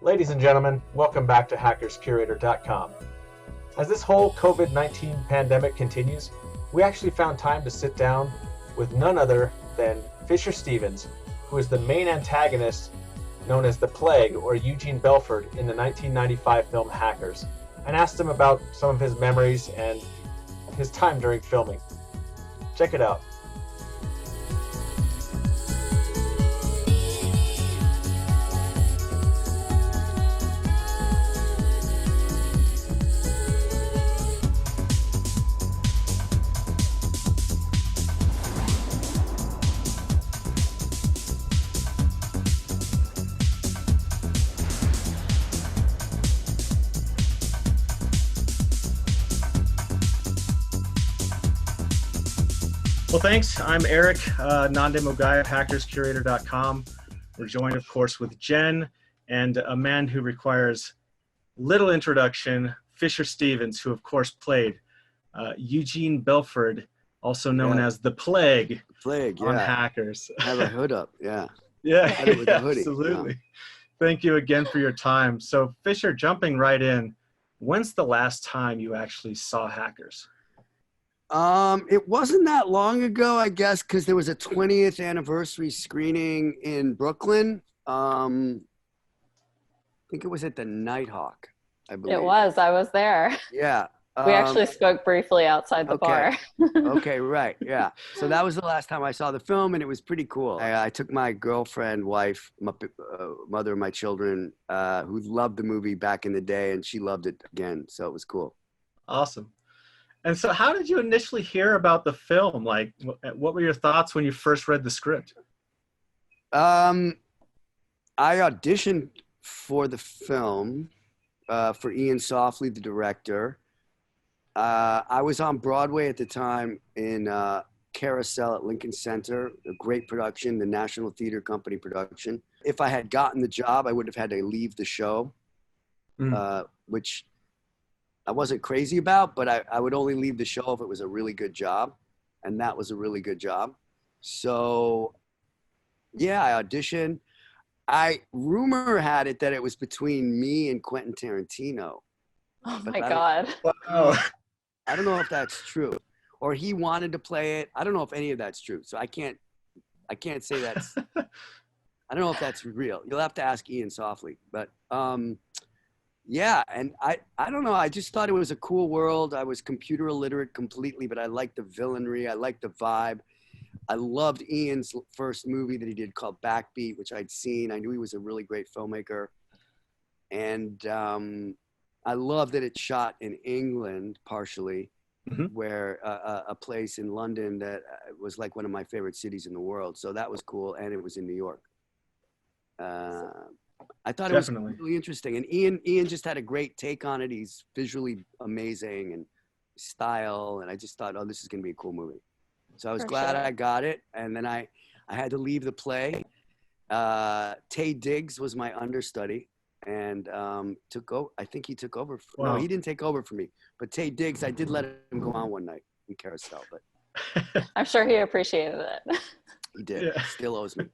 Ladies and gentlemen, welcome back to hackerscurator.com. As this whole COVID-19 pandemic continues, we actually found time to sit down with none other than Fisher Stevens, who is the main antagonist known as the Plague, or Eugene Belford, in the 1995 film Hackers, and asked him about some of his memories and his time during filming. Check it out. Well, thanks. I'm Eric, non-demo guy at hackerscurator.com. We're joined, of course, with Jen and a man who requires little introduction, Fisher Stevens, who, of course, played Eugene Belford, also known as the Plague, on Hackers. Have a hood up, yeah. Yeah, hoodie, absolutely. Thank you again for your time. So, Fisher, jumping right in, when's the last time you actually saw Hackers? It wasn't that long ago, I guess, because there was a 20th anniversary screening in Brooklyn. I think it was at the Nighthawk, I believe. It was. I was there. Yeah. We actually spoke briefly outside the bar. Okay, right. Yeah. So that was the last time I saw the film, and it was pretty cool. I took my girlfriend, wife, mother of my children, who loved the movie back in the day, and she loved it again. So it was cool. Awesome. And so how did you initially hear about the film? Like, what were your thoughts when you first read the script? I auditioned for the film for Ian Softly, the director. I was on Broadway at the time in Carousel at Lincoln Center, a great production, the National Theater Company production. If I had gotten the job, I would have had to leave the show, which I wasn't crazy about, but I would only leave the show if it was a really good job. And that was a really good job. So yeah, I auditioned. Rumor had it that it was between me and Quentin Tarantino. Oh my God. I don't know if that's true. Or he wanted to play it. I don't know if any of that's true. So I can't say that's, I don't know if that's real. You'll have to ask Ian Softly. But yeah, and I don't know. I just thought it was a cool world. I was computer illiterate completely, but I liked the villainry. I liked the vibe. I loved Ian's first movie that he did called Backbeat, which I'd seen. I knew he was a really great filmmaker. And I love that it's shot in England, partially, where a place in London that was like one of my favorite cities in the world. So that was cool. And it was in New York. I thought it was really interesting. And Ian just had a great take on it. He's visually amazing and style. And I just thought, oh, this is going to be a cool movie. So I was glad I got it. And then I had to leave the play. Taye Diggs was my understudy and took over. I think he took over. No, he didn't take over for me. But Taye Diggs, I did let him go on one night in Carousel. But I'm sure he appreciated it. He did. Yeah. Still owes me.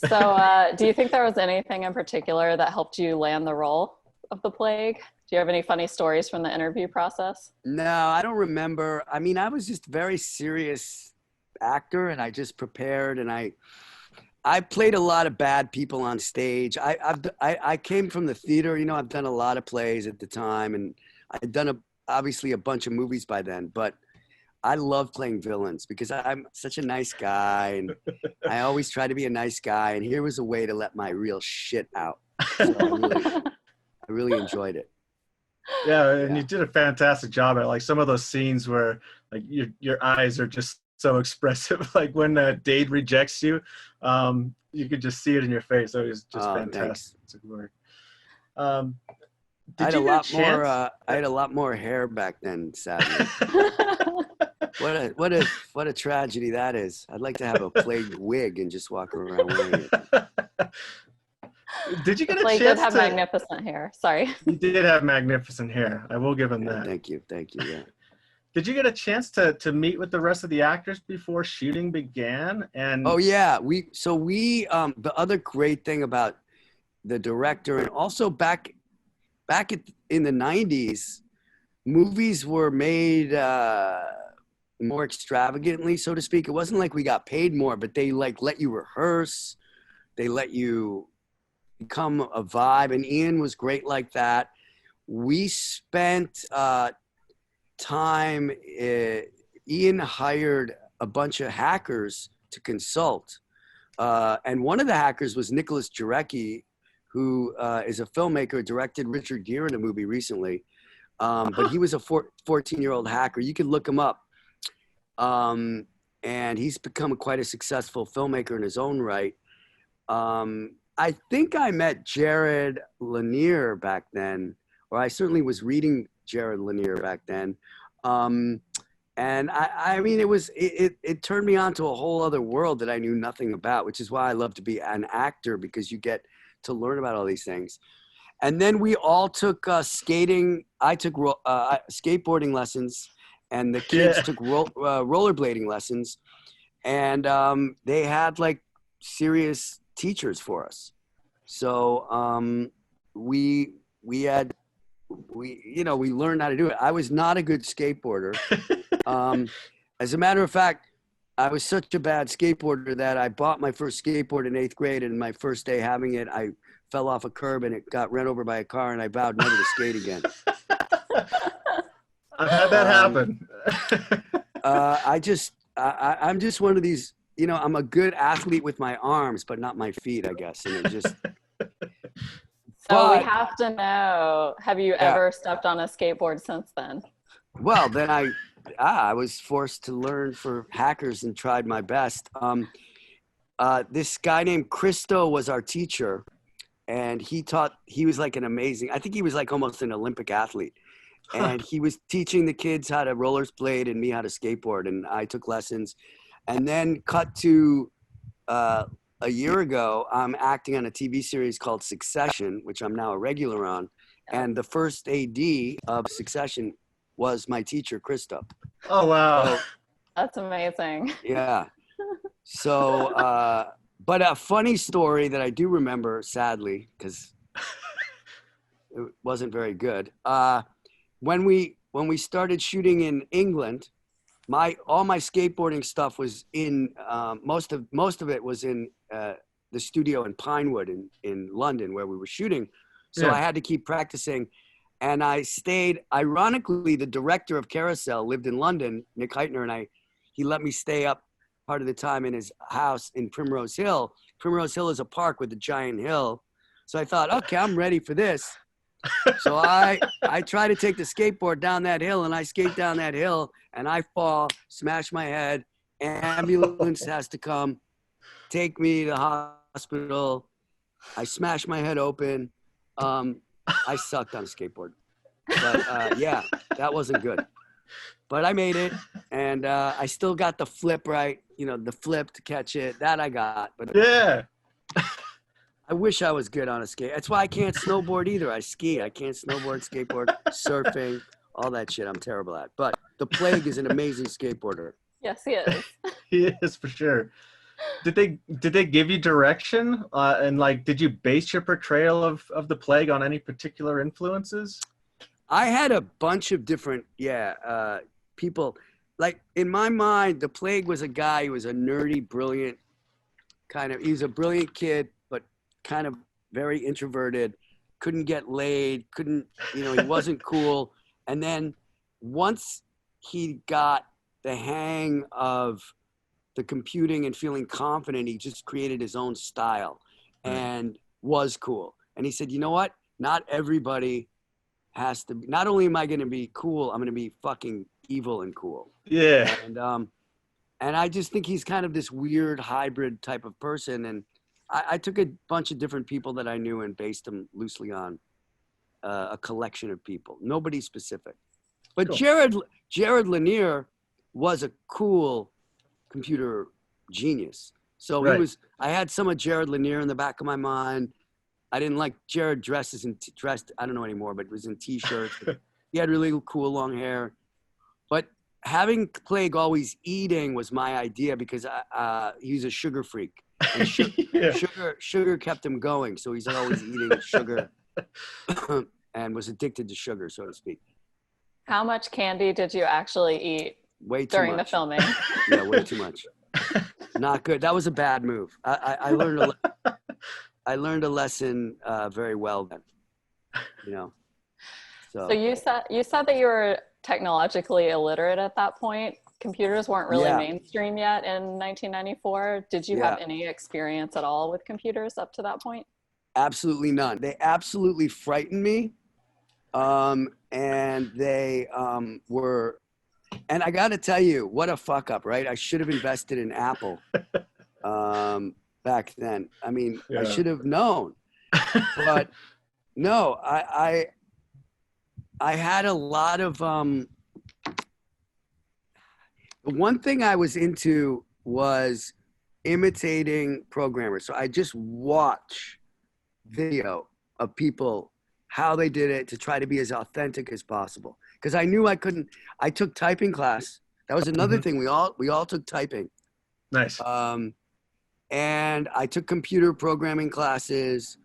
So do you think there was anything in particular that helped you land the role of the Plague? Do you have any funny stories from the interview process? No, I don't remember. I mean, I was just a very serious actor, and I just prepared, and I played a lot of bad people on stage. I came from the theater. You know, I've done a lot of plays at the time, and I'd done obviously a bunch of movies by then, but I love playing villains because I'm such a nice guy and I always try to be a nice guy. And here was a way to let my real shit out. So I really enjoyed it. Yeah, and you did a fantastic job at like some of those scenes where like your eyes are just so expressive. Like when Dade rejects you, you could just see it in your face. It was just fantastic work. I had a lot more hair back then, sadly. What a tragedy that is. I'd like to have a plague wig and just walk around wearing it. Did you get a chance did have magnificent hair? Sorry. He did have magnificent hair. I will give him that. Thank you. Yeah. Did you get a chance to meet with the rest of the actors before shooting began? And oh yeah, we the other great thing about the director, and also in the 90s, movies were made more extravagantly, so to speak. It wasn't like we got paid more, but they like let you rehearse. They let you become a vibe, and Ian was great like that. We spent time, Ian hired a bunch of hackers to consult. And one of the hackers was Nicholas Jarecki, who is a filmmaker, directed Richard Gere in a movie recently. But he was a 14-year-old hacker. You could look him up. And he's become quite a successful filmmaker in his own right. I think I met Jared Lanier back then, or I certainly was reading Jared Lanier back then. And I mean, it turned me on to a whole other world that I knew nothing about, which is why I love to be an actor, because you get to learn about all these things. And then we all took skating. I took skateboarding lessons, and the kids took rollerblading lessons. And they had like serious teachers for us. So we learned how to do it. I was not a good skateboarder. As a matter of fact, I was such a bad skateboarder that I bought my first skateboard in 8th grade, and my first day having it, I fell off a curb and it got run over by a car, and I vowed never to skate again. I've had that happen. I'm just one of these, I'm a good athlete with my arms, but not my feet, I guess. And it just. So we have to know, have you ever stepped on a skateboard since then? Well, then I was forced to learn for hackers and tried my best. This guy named Christo was our teacher, and he was like an amazing, I think he was like almost an Olympic athlete. And he was teaching the kids how to rollerblade and me how to skateboard, and I took lessons. And then cut to a year ago, I'm acting on a TV series called Succession, which I'm now a regular on. And the first AD of Succession was my teacher, Christo. Oh, wow. So, that's amazing. Yeah. So, but a funny story that I do remember, sadly, because it wasn't very good. When we started shooting in England, all my skateboarding stuff was in most of it was in the studio in Pinewood in London, where we were shooting. So I had to keep practicing, and I stayed. Ironically, the director of Carousel lived in London, Nick Heitner, and he let me stay up part of the time in his house in Primrose Hill. Primrose Hill is a park with a giant hill. So I thought, okay, I'm ready for this. So I try to take the skateboard down that hill, and I skate down that hill, and I fall, smash my head. Ambulance has to come, take me to the hospital. I smash my head open. I sucked on a skateboard. But yeah, that wasn't good. But I made it, and I still got the flip right. The flip to catch it. That I got. But yeah. I wish I was good on a skate. That's why I can't snowboard either. I ski. I can't snowboard, skateboard, surfing, all that shit I'm terrible at. But the Plague is an amazing skateboarder. Yes, he is. He is, for sure. Did they give you direction? And like, did you base your portrayal of the Plague on any particular influences? I had a bunch of different, people. Like, in my mind, the Plague was a guy who was a nerdy, brilliant he was a brilliant kid, but kind of very introverted, couldn't get laid, he wasn't cool. And then once he got the hang of the computing and feeling confident, he just created his own style and was cool. And he said, you know what? Not everybody has to, not only am I going to be cool, I'm going to be fucking evil and cool. Yeah. And I just think he's kind of this weird hybrid type of person. And I took a bunch of different people that I knew and based them loosely on a collection of people. Nobody specific. But cool. Jared Lanier was a cool computer genius. So I had some of Jared Lanier in the back of my mind. I didn't like Jared dressed, I don't know anymore, but was in t-shirts. He had really cool long hair. But having Plague always eating was my idea, because he was a sugar freak. And Yeah. sugar kept him going, so he's always eating sugar and was addicted to sugar, so to speak. How much candy did you actually eat Way too during much. the filming? Yeah, way too much. Not good. That was a bad move. I learned a lesson very well then. You know. So you said that you were technologically illiterate at that point. Computers weren't really Yeah. mainstream yet in 1994. Did you have any experience at all with computers up to that point? Absolutely none. They absolutely frightened me. And they were, and I got to tell you, what a fuck up, right? I should have invested in Apple back then. I mean, I should have known. But no, I had a lot of the one thing I was into was imitating programmers. So I just watch video of people, how they did it, to try to be as authentic as possible. Because I knew I couldn't. I took typing class. That was another thing. We all took typing. Nice. And I took computer programming classes.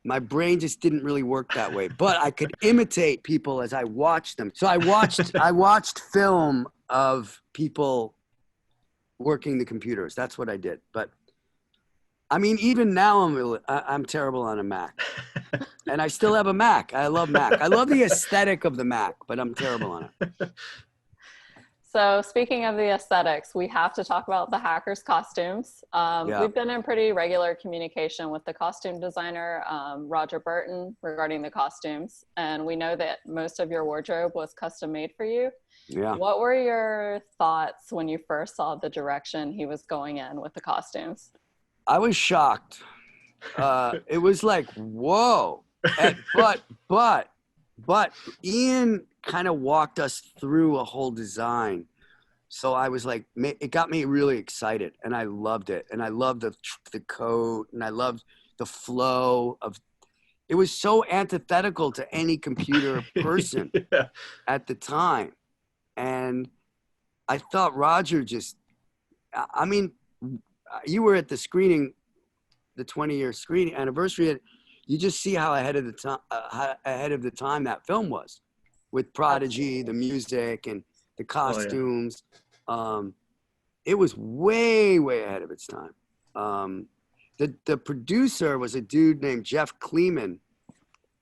My brain just didn't really work that way, but I could imitate people as I watched them. So I watched film of people working the computers. That's what I did. But I mean, even now I'm terrible on a Mac, and I still have a Mac. I love Mac. I love the aesthetic of the Mac, but I'm terrible on it. So speaking of the aesthetics, we have to talk about the hackers' costumes. We've been in pretty regular communication with the costume designer, Roger Burton, regarding the costumes. And we know that most of your wardrobe was custom made for you. Yeah. What were your thoughts when you first saw the direction he was going in with the costumes? I was shocked. It was like, whoa. But Ian kind of walked us through a whole design. So I was like, it got me really excited, and I loved it. And I loved the coat, and I loved the flow of, it was so antithetical to any computer person at the time. And I thought Roger I mean, you were at the screening, the 20-year screening anniversary. You just see how ahead of the time that film was, with Prodigy, the music, and the costumes. It was way, way ahead of its time. The producer was a dude named Jeff Kleeman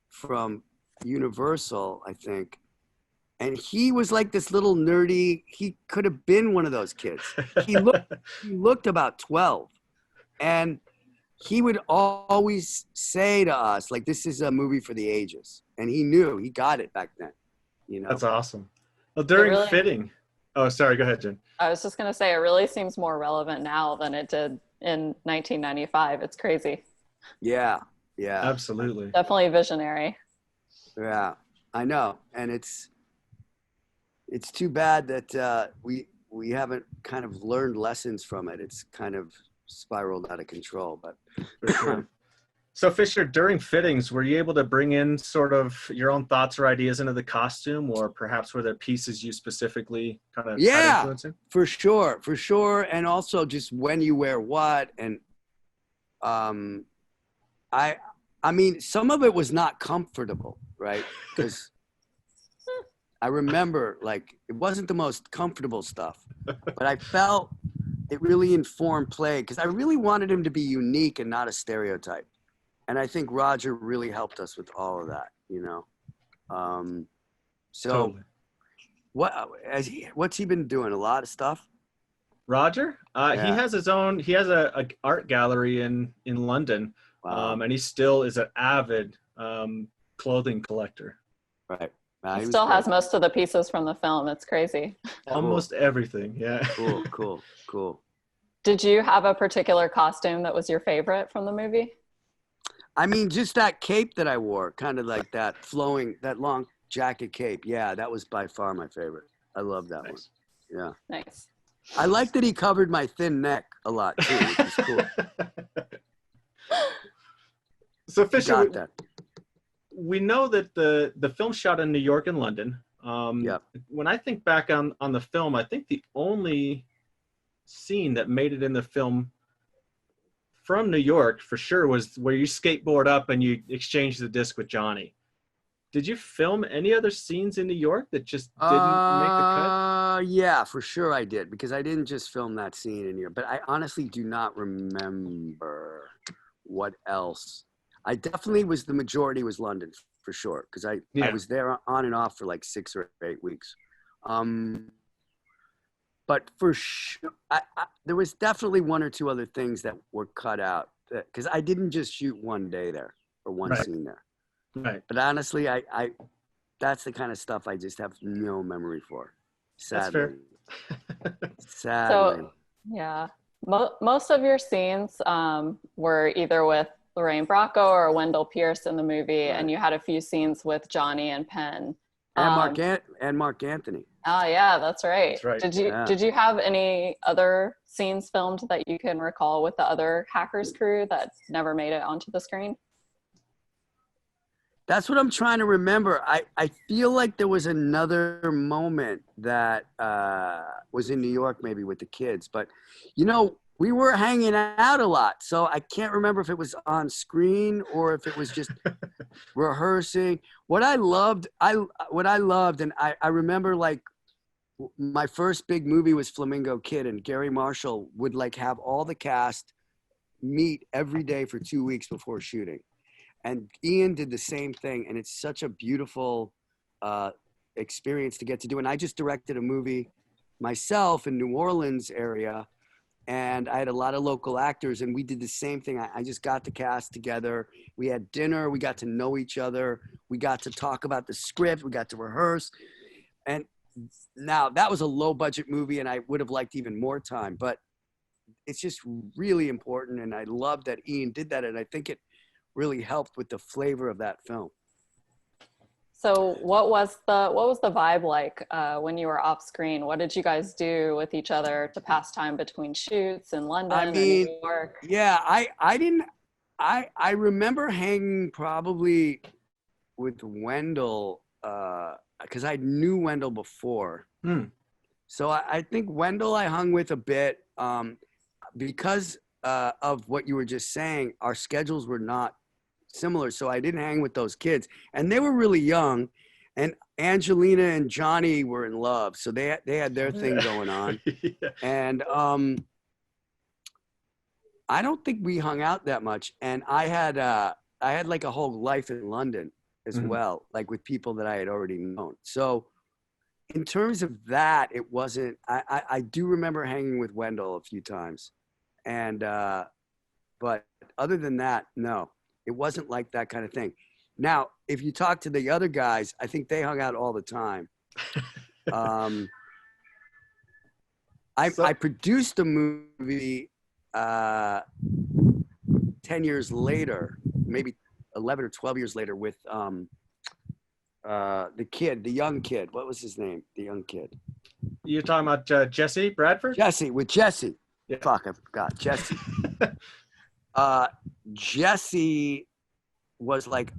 from Universal, I think. And he was like this little nerdy, he could have been one of those kids. He looked about 12. And he would always say to us, like, this is a movie for the ages. And he got it back then, you know. That's awesome. Well, during fitting. Oh, sorry. Go ahead, Jen. I was just going to say, it really seems more relevant now than it did in 1995. It's crazy. Yeah. Absolutely. Definitely visionary. Yeah, I know. And it's too bad that we haven't kind of learned lessons from it. It's kind of spiraled out of control. But For sure. So Fisher, during fittings, were you able to bring in sort of your own thoughts or ideas into the costume, or perhaps were there pieces you specifically kind of had influencing? For sure. And also just when you wear what. And I mean, some of it was not comfortable, right? Because I remember, like, it wasn't the most comfortable stuff, but I felt it really informed play because I really wanted him to be unique and not a stereotype. And I think Roger really helped us with all of that, you know? So Totally. what's he been doing? A lot of stuff? Roger? He has a art gallery in London. Wow. And he still is an avid clothing collector. Right. He still has most of the pieces from the film. It's crazy. Almost everything, yeah. Cool. Did you have a particular costume that was your favorite from the movie? I mean, just that cape that I wore, kind of like that that long jacket cape. Yeah, that was by far my favorite. I love that one. Yeah. Nice. I like that he covered my thin neck a lot too, which is cool. So Fisher, we know that the film shot in New York and London. When I think back on the film, I think the only scene that made it in the film from New York for sure was where you skateboard up and you exchange the disc with Johnny. Did you film any other scenes in New York that just didn't make the cut? Yeah, for sure I did, because I didn't just film that scene in here, but I honestly do not remember what else. I definitely the majority was London for sure, because I was there on and off for like 6 or 8 weeks. But for sure, there was definitely 1 or 2 other things that were cut out, because I didn't just shoot one day there or one scene there. Right. But honestly, I that's the kind of stuff I just have no memory for. Sadly. That's fair. Sadly. So, yeah. Most of your scenes were either with Lorraine Bracco or Wendell Pierce in the movie, and you had a few scenes with Johnny and Penn. And Mark Anthony. Oh yeah, that's right. That's right. Did you have any other scenes filmed that you can recall with the other Hackers crew that never made it onto the screen? That's what I'm trying to remember. I feel like there was another moment that was in New York, maybe with the kids, but we were hanging out a lot, so I can't remember if it was on screen or if it was just rehearsing. What I loved, and I remember, like, my first big movie was Flamingo Kid, and Gary Marshall would like have all the cast meet every day for 2 weeks before shooting. And Ian did the same thing, and it's such a beautiful experience to get to do. And I just directed a movie myself in New Orleans area, and I had a lot of local actors, and we did the same thing. I just got the cast together. We had dinner. We got to know each other. We got to talk about the script. We got to rehearse. And now that was a low-budget movie, and I would have liked even more time. But it's just really important, and I love that Ian did that, and I think it really helped with the flavor of that film. So what was the vibe like when you were off screen? What did you guys do with each other to pass time between shoots in London or New York? Yeah, I remember hanging probably with Wendell because I knew Wendell before. So I think Wendell I hung with a bit because of what you were just saying. Our schedules were not similar, so I didn't hang with those kids, and they were really young, and Angelina and Johnny were in love, so they had their thing going on. And I don't think we hung out that much, and I had like a whole life in London as well, like with people that I had already known. So in terms of that, it wasn't. I do remember hanging with Wendell a few times, and but other than that, no. It wasn't like that kind of thing. Now, if you talk to the other guys, I think they hung out all the time. I produced a movie 10 years later, maybe 11 or 12 years later, with the young kid. What was his name? The young kid. You're talking about Jesse Bradford? With Jesse. Yeah. Fuck, I forgot. Jesse. Jesse was like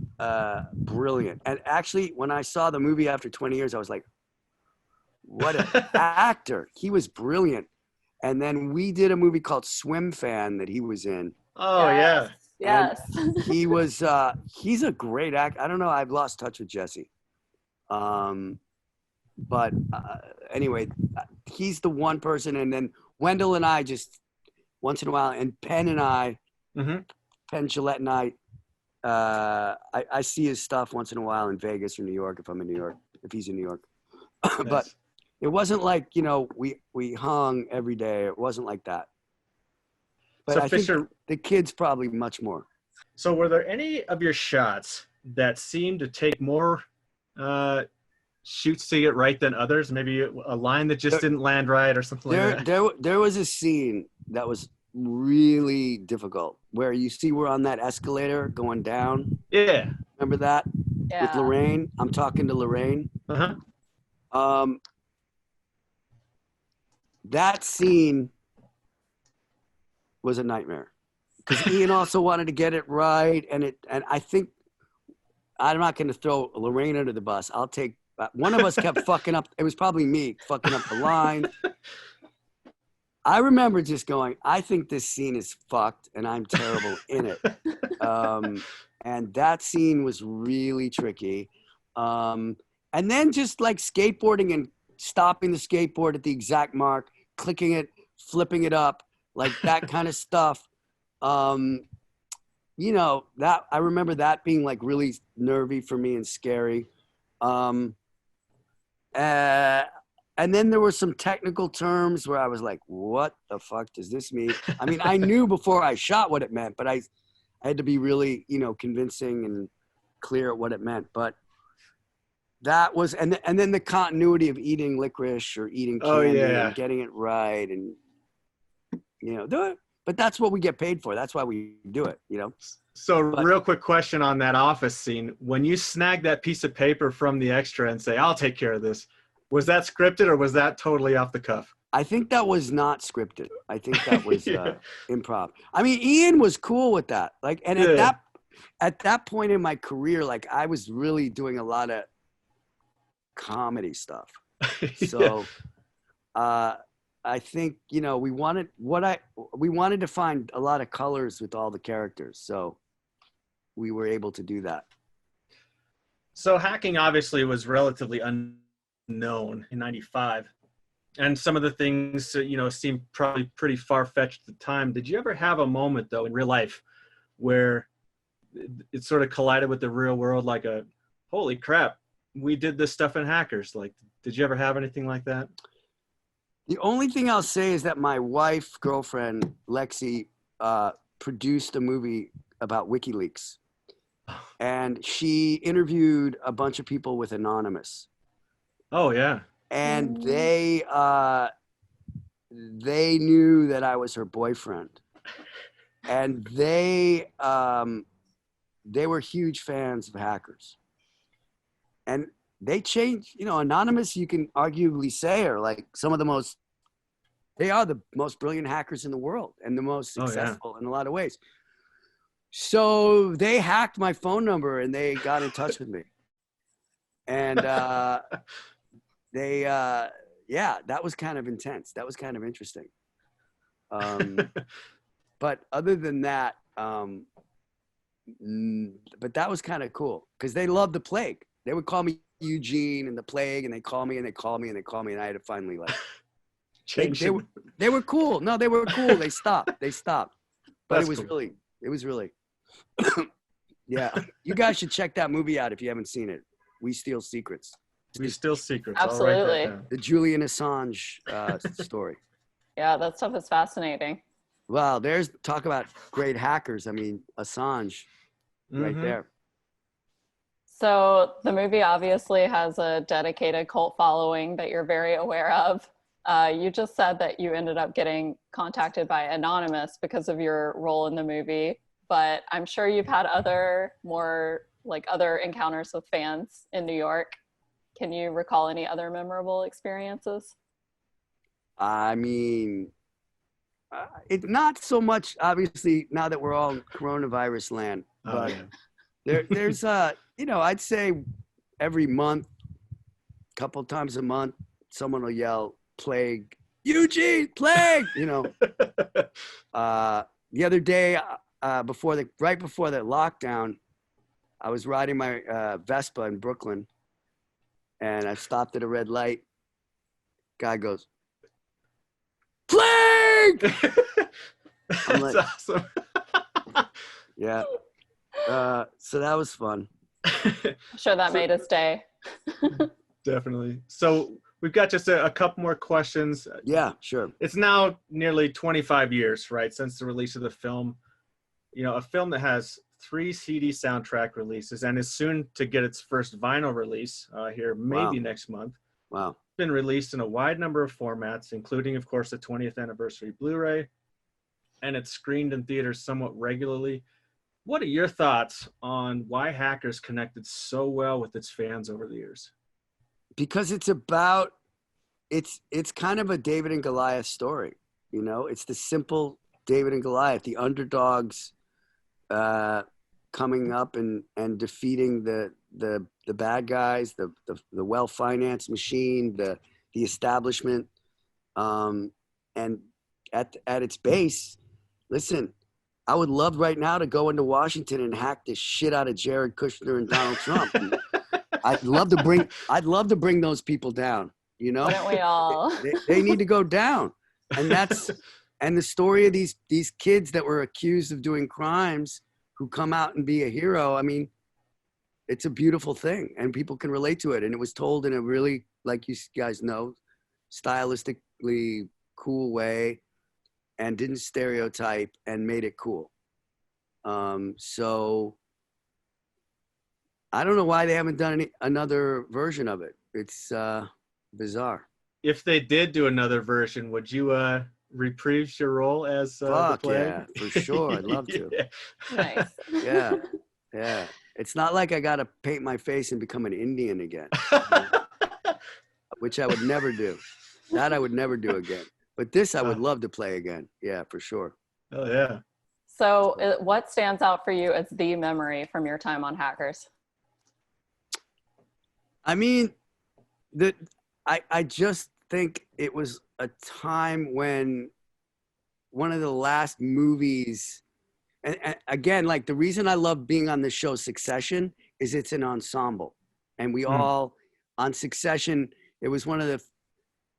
brilliant. And actually, when I saw the movie after 20 years, I was like, what an actor. He was brilliant. And then we did a movie called Swim Fan that he was in. Oh, yes. Yes. He was, he's a great actor. I don't know. I've lost touch with Jesse. But anyway, he's the one person. And then Wendell and I just once in a while, and Penn and I, Penn Jillette and I see his stuff once in a while in Vegas or New York if I'm in New York, if he's in New York. But it wasn't like, we hung every day. It wasn't like that. But so I think the kids probably much more. So were there any of your shots that seemed to take more shoots to get right than others? Maybe a line that just didn't land right or something like that? There was a scene that was really difficult where we're on that escalator going down. Yeah. Remember that? Yeah. With Lorraine. I'm talking to Lorraine. That scene was a nightmare because Ian also wanted to get it right. And I think I'm not going to throw Lorraine under the bus. I'll take one of us kept fucking up. It was probably me fucking up the line. I remember just going, I think this scene is fucked and I'm terrible in it. And that scene was really tricky. And then just like skateboarding and stopping the skateboard at the exact mark, clicking it, flipping it up, like that kind of stuff. You know, that I remember that being like really nervy for me and scary. And then there were some technical terms where I was like, what the fuck does this mean? I mean, I knew before I shot what it meant, but I had to be really, you know, convincing and clear at what it meant. But that was, and then the continuity of eating licorice or eating candy and getting it right. And, you know, but that's what we get paid for. That's why we do it, you know? So real quick question on that office scene. When you snag that piece of paper from the extra and say, I'll take care of this, was that scripted or was that totally off the cuff? I think that was not scripted. I think that was improv. I mean, Ian was cool with that. Like, and at that point in my career, like I was really doing a lot of comedy stuff. So I think, you know, we wanted to find a lot of colors with all the characters. So we were able to do that. So hacking obviously was relatively unknown in 95. And some of the things, you know, seemed probably pretty far-fetched at the time. Did you ever have a moment, though, in real life where it sort of collided with the real world, like a, holy crap, we did this stuff in Hackers? Like, did you ever have anything like that? The only thing I'll say is that my girlfriend, Lexi, produced a movie about WikiLeaks. And she interviewed a bunch of people with Anonymous. Oh, yeah. And they knew that I was her boyfriend, and they were huge fans of Hackers, and they changed. You know, Anonymous, you can arguably say, are like they are the most brilliant hackers in the world and the most successful in a lot of ways. So they hacked my phone number and they got in touch with me, and that was kind of intense. That was kind of interesting. But other than that, but that was kind of cool because they loved the Plague. They would call me Eugene and the Plague, and they call me and they call me and they call me, and I had to finally like change. They were cool. No, they were cool. They stopped. But That's it was cool. really yeah. You guys should check that movie out if you haven't seen it. We Steal Secrets. We Steal Secrets. Absolutely. The Julian Assange story. Yeah, that stuff is fascinating. Wow, there's talk about great hackers. I mean, Assange, right there. So the movie obviously has a dedicated cult following that you're very aware of. You just said that you ended up getting contacted by Anonymous because of your role in the movie, but I'm sure you've had other encounters with fans in New York. Can you recall any other memorable experiences? I mean, it's not so much, obviously, now that we're all in coronavirus land, but there's, you know, I'd say every month, couple times a month, someone will yell, Plague, Eugene, Plague, you know. The other day, right before the lockdown, I was riding my Vespa in Brooklyn, and I stopped at a red light. Guy goes, Plague! I'm like, that's awesome. Yeah. So that was fun. I'm sure that made his day. Definitely. So we've got just a couple more questions. Yeah, sure. It's now nearly 25 years, right, since the release of the film. You know, a film that has 3 CD soundtrack releases and is soon to get its first vinyl release here maybe next month. Wow. It's been released in a wide number of formats, including, of course, the 20th anniversary Blu-ray, and it's screened in theaters somewhat regularly. What are your thoughts on why Hackers connected so well with its fans over the years? Because it's kind of a David and Goliath story. You know, it's the simple David and Goliath, the underdogs coming up and defeating the bad guys, the well-financed machine, the establishment, and at its base, listen, I would love right now to go into Washington and hack the shit out of Jared Kushner and Donald Trump. I'd love to bring those people down, you know? Wouldn't we all? They need to go down. And the story of these kids that were accused of doing crimes who come out and be a hero, I mean, it's a beautiful thing and people can relate to it. And it was told in a really, like you guys know, stylistically cool way and didn't stereotype and made it cool. So I don't know why they haven't done another version of it. It's bizarre. If they did do another version, would you reprise your role as the plague? Yeah, for sure. I'd love to. Yeah. Nice. Yeah. It's not like I got to paint my face and become an Indian again, which I would never do. That I would never do again. But this I would love to play again. Yeah, for sure. Oh, yeah. So what stands out for you as the memory from your time on Hackers? I mean, I just think it was a time when one of the last movies, and again, like the reason I love being on the show Succession is it's an ensemble. And we all, on Succession, it was one of the,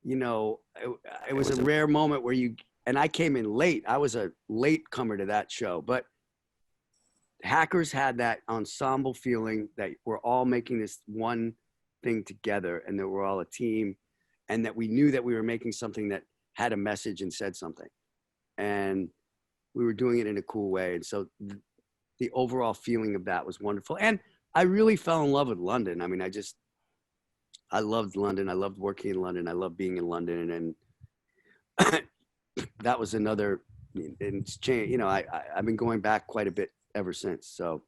you know, it was a rare moment where and I came in late. I was a late comer to that show, but Hackers had that ensemble feeling that we're all making this one thing together and that we're all a team and that we knew that we were making something that had a message and said something. And we were doing it in a cool way. And so the overall feeling of that was wonderful. And I really fell in love with London. I mean, I loved London. I loved working in London. I loved being in London. And that was another, and it's changed. You know, I've been going back quite a bit ever since. So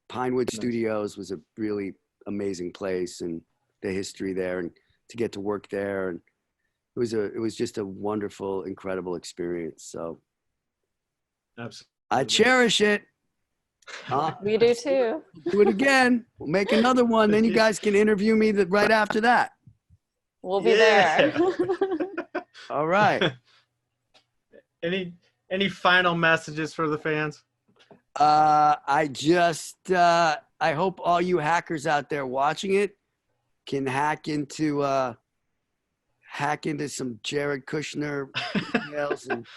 Pinewood Studios was a really amazing place and the history there and to get to work there. And it was just a wonderful, incredible experience. So Absolutely. I cherish it. We do too. Do it again. We'll make another one. Then you guys can interview me right after that. We'll be there. All right. Any final messages for the fans? I hope all you hackers out there watching it can hack into some Jared Kushner emails and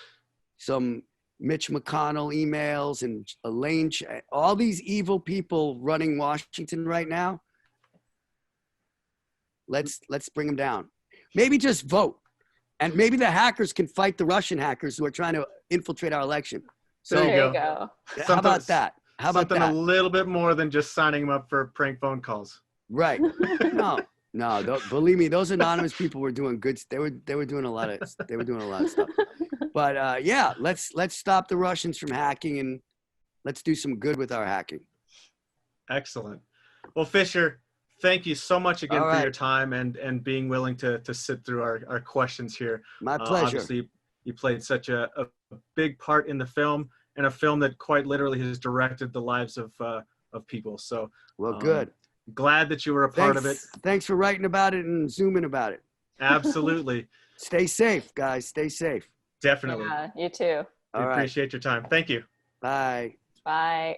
some Mitch McConnell emails and Elaine, all these evil people running Washington right now. Let's bring them down. Maybe just vote. And maybe the hackers can fight the Russian hackers who are trying to infiltrate our election. So There you go. How about that? How about something that? a little bit more than just signing them up for prank phone calls. Right. No, believe me, those anonymous people were doing good. They were doing a lot of stuff. But yeah, let's stop the Russians from hacking and let's do some good with our hacking. Excellent. Well, Fisher, thank you so much again All for right. your time and being willing to sit through our questions here. My pleasure. Obviously, you played such a big part in the film and a film that quite literally has directed the lives of people. So, Well, good. Glad that you were a part of it. Thanks for writing about it and zooming about it. Absolutely. Stay safe, guys. Stay safe. Definitely. Yeah, you too. We All right. appreciate your time. Thank you. Bye. Bye.